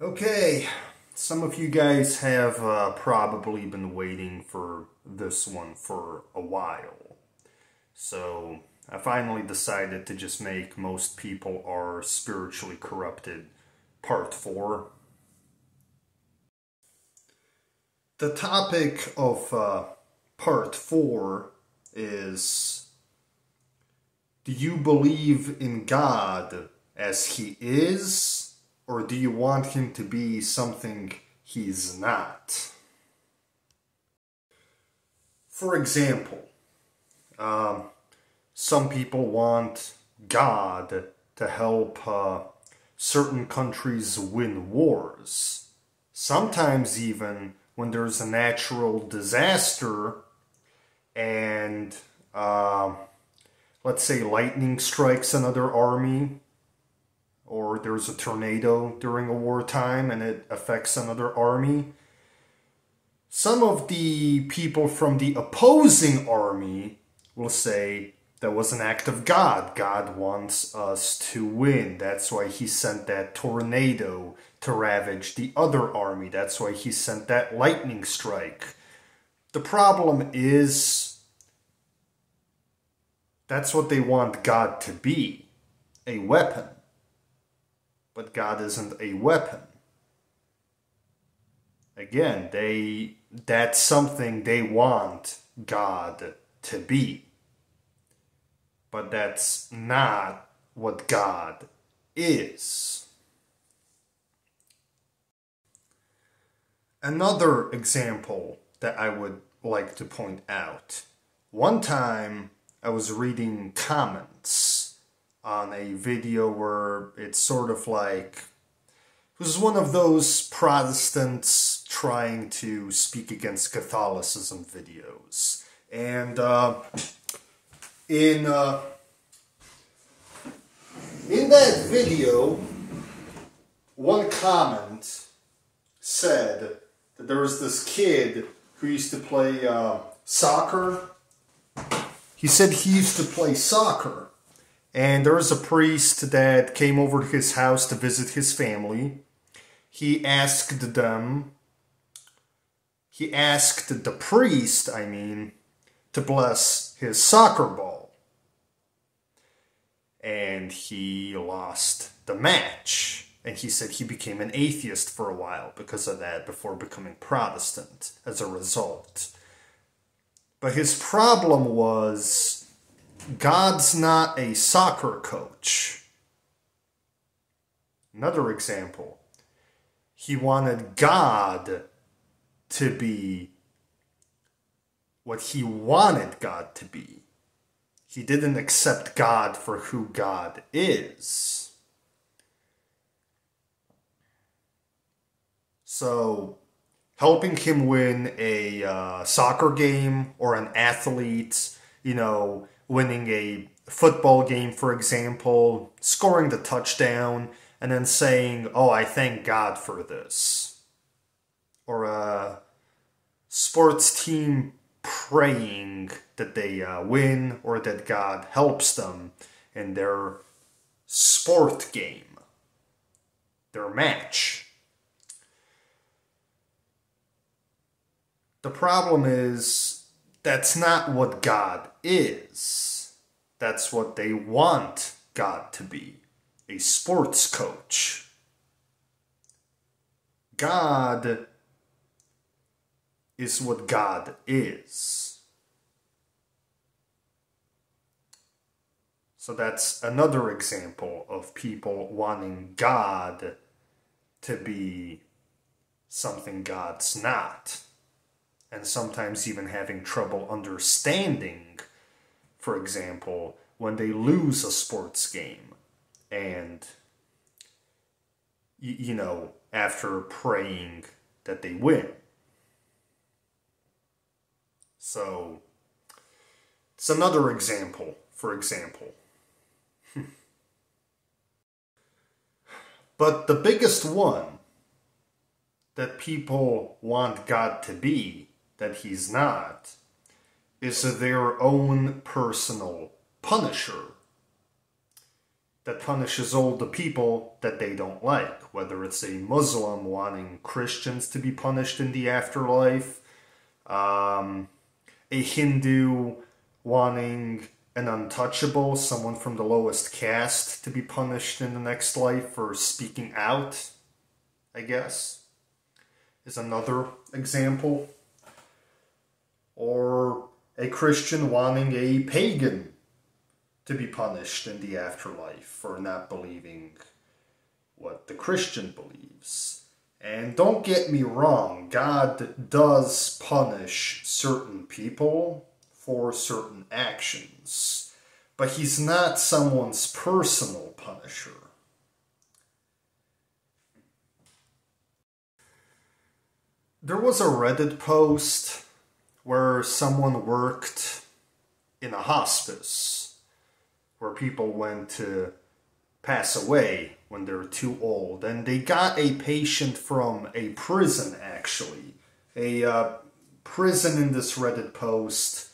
Okay, some of you guys have probably been waiting for this one for a while. So I finally decided to just make Most People Are Spiritually Corrupted Part 4. The topic of Part 4 is, do you believe in God as He is? Or do you want him to be something he's not? For example, some people want God to help certain countries win wars. Sometimes even when there's a natural disaster and let's say lightning strikes another army, or there's a tornado during a wartime and it affects another army. Some of the people from the opposing army will say that was an act of God. God wants us to win. That's why he sent that tornado to ravage the other army. That's why he sent that lightning strike. The problem is, that's what they want God to be, a weapon. But God isn't a weapon. Again, that's something they want God to be. But that's not what God is. Another example that I would like to point out. One time I was reading comments on a video where it's sort of like, it was one of those Protestants trying to speak against Catholicism videos. And in that video, one comment said that there was this kid who used to play soccer. He said he used to play soccer. And there was a priest that came over to his house to visit his family. He asked the priest, to bless his soccer ball. And he lost the match. And he said he became an atheist for a while because of that, before becoming Protestant as a result. But his problem was, God's not a soccer coach. Another example, he wanted God to be what he wanted God to be. He didn't accept God for who God is. So, helping him win a soccer game or an athlete, winning a football game, for example, scoring the touchdown, and then saying, oh, I thank God for this. Or a sports team praying that they win, or that God helps them in their sport game, their match. The problem is, that's not what God is. That's what they want God to be. A sports coach. God is what God is. So that's another example of people wanting God to be something God's not. And sometimes even having trouble understanding, for example, when they lose a sports game and, after praying that they win. So, it's another example, for example. But the biggest one that people want God to be, that he's not, is their own personal punisher. that punishes all the people that they don't like, whether it's a Muslim wanting Christians to be punished in the afterlife, a Hindu wanting an untouchable, someone from the lowest caste, to be punished in the next life for speaking out, I guess, is another example. Or a Christian wanting a pagan to be punished in the afterlife for not believing what the Christian believes. And don't get me wrong, God does punish certain people for certain actions, but he's not someone's personal punisher. There was a Reddit post where someone worked in a hospice where people went to pass away when they're too old, and they got a patient from a prison, actually. A prison in this Reddit post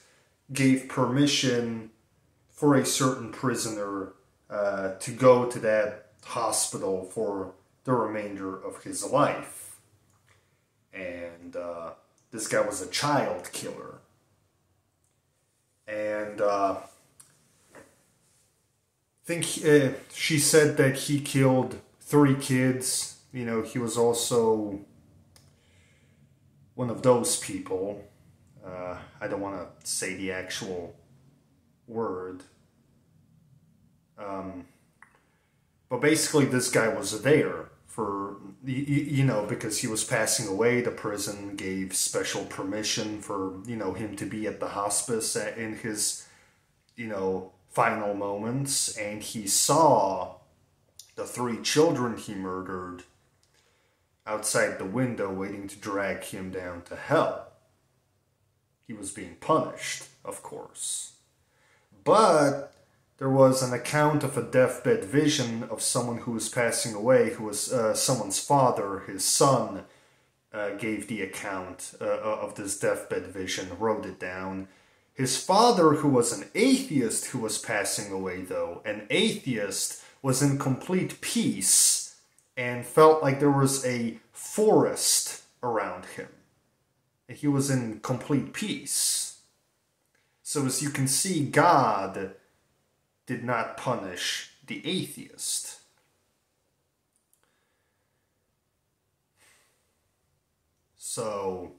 gave permission for a certain prisoner to go to that hospital for the remainder of his life. And this guy was a child killer. And she said that he killed 3 kids. You know, he was also one of those people. I don't want to say the actual word. But basically this guy was there for, you know, because he was passing away. The prison gave special permission for, you know, him to be at the hospice in his, you know, final moments. And he saw the 3 children he murdered outside the window waiting to drag him down to hell. He was being punished, of course. But there was an account of a deathbed vision of someone who was passing away, who was someone's father. His son gave the account of this deathbed vision, wrote it down. His father, who was an atheist who was passing away, though, an atheist, was in complete peace and felt like there was a forest around him. He was in complete peace. So as you can see, God did not punish the atheist. So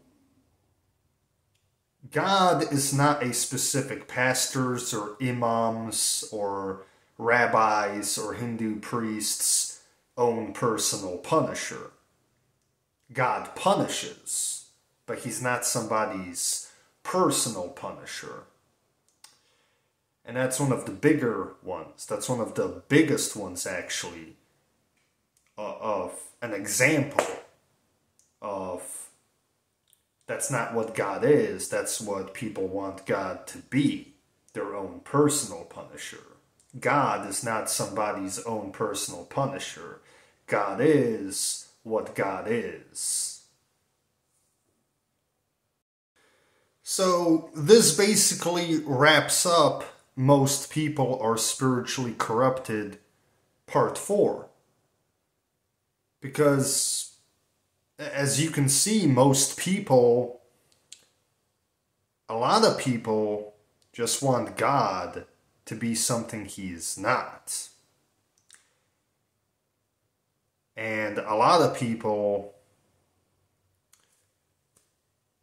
God is not a specific pastor's or imams or rabbis or Hindu priests' own personal punisher. God punishes, but he's not somebody's personal punisher. And that's one of the bigger ones. That's one of the biggest ones, actually, of an example of that's not what God is. That's what people want God to be, their own personal punisher. God is not somebody's own personal punisher. God is what God is. So this basically wraps up Most People Are Spiritually Corrupted, Part 4. Because, as you can see, most people, a lot of people, just want God to be something he's not. And a lot of people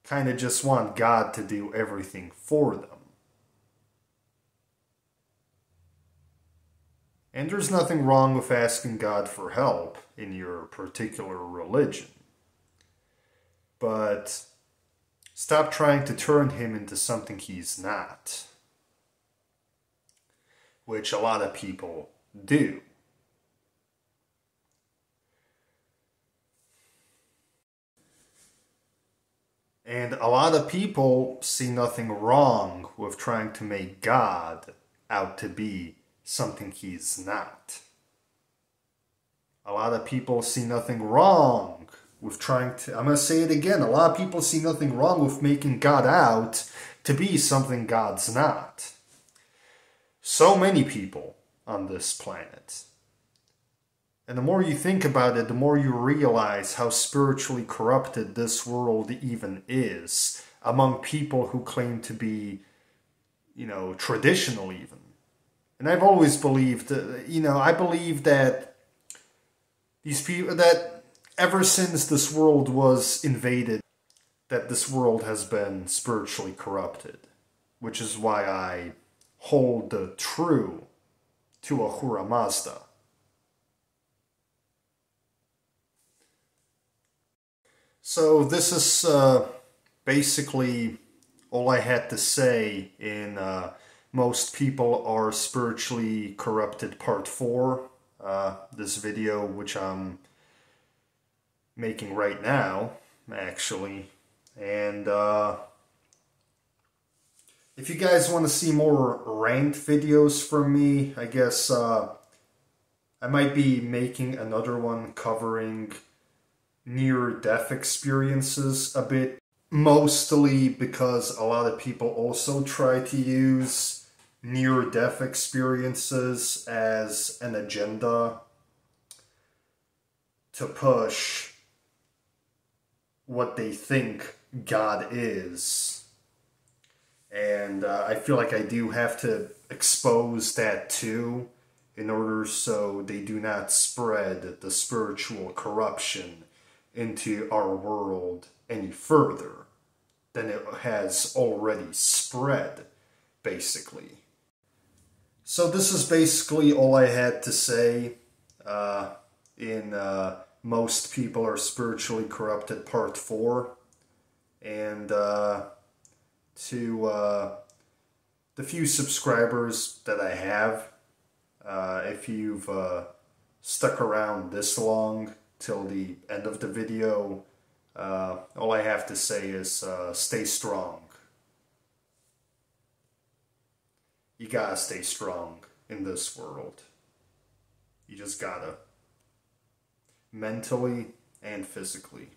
kind of just want God to do everything for them. And there's nothing wrong with asking God for help in your particular religion. But stop trying to turn him into something he's not. Which a lot of people do. And a lot of people see nothing wrong with trying to make God out to be something he's not. A lot of people see nothing wrong with trying to, I'm going to say it again, a lot of people see nothing wrong with making God out to be something God's not. So many people, on this planet. And the more you think about it, the more you realize how spiritually corrupted this world even is among people who claim to be, traditional even. And I've always believed, I believe that these people, that ever since this world was invaded, that this world has been spiritually corrupted, which is why I hold true to Ahura Mazda. So this is basically all I had to say in Most People Are Spiritually Corrupted Part 4. This video, which I'm making right now, actually. And if you guys want to see more rant videos from me, I guess I might be making another one covering near-death experiences a bit. Mostly because a lot of people also try to use near-death experiences as an agenda to push what they think God is. And I feel like I do have to expose that too, in order so they do not spread the spiritual corruption into our world any further than it has already spread, basically. So this is basically all I had to say in Most People Are Spiritually Corrupted Part 4. And to the few subscribers that I have, if you've stuck around this long till the end of the video, all I have to say is stay strong. You gotta stay strong in this world. You just gotta. Mentally and physically.